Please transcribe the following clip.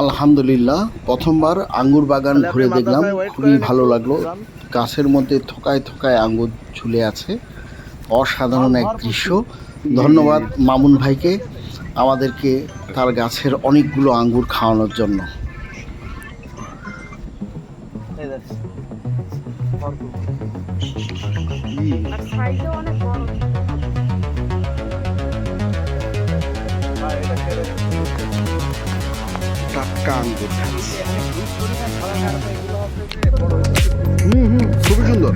আলহামদুলিল্লাহ, প্রথমবার আঙ্গুর বাগান ঘুরে দেখলাম, খুবই ভালো লাগলো। গাছের মধ্যে থোকায় থোকায় আঙ্গুর ঝুলে আছে, অসাধারণ এক দৃশ্য। ধন্যবাদ মামুন ভাইকে আমাদেরকে তার গাছের অনেকগুলো আঙ্গুর খাওয়ানোর জন্য। টাটকা আঙ্গুর, খুবই সুন্দর।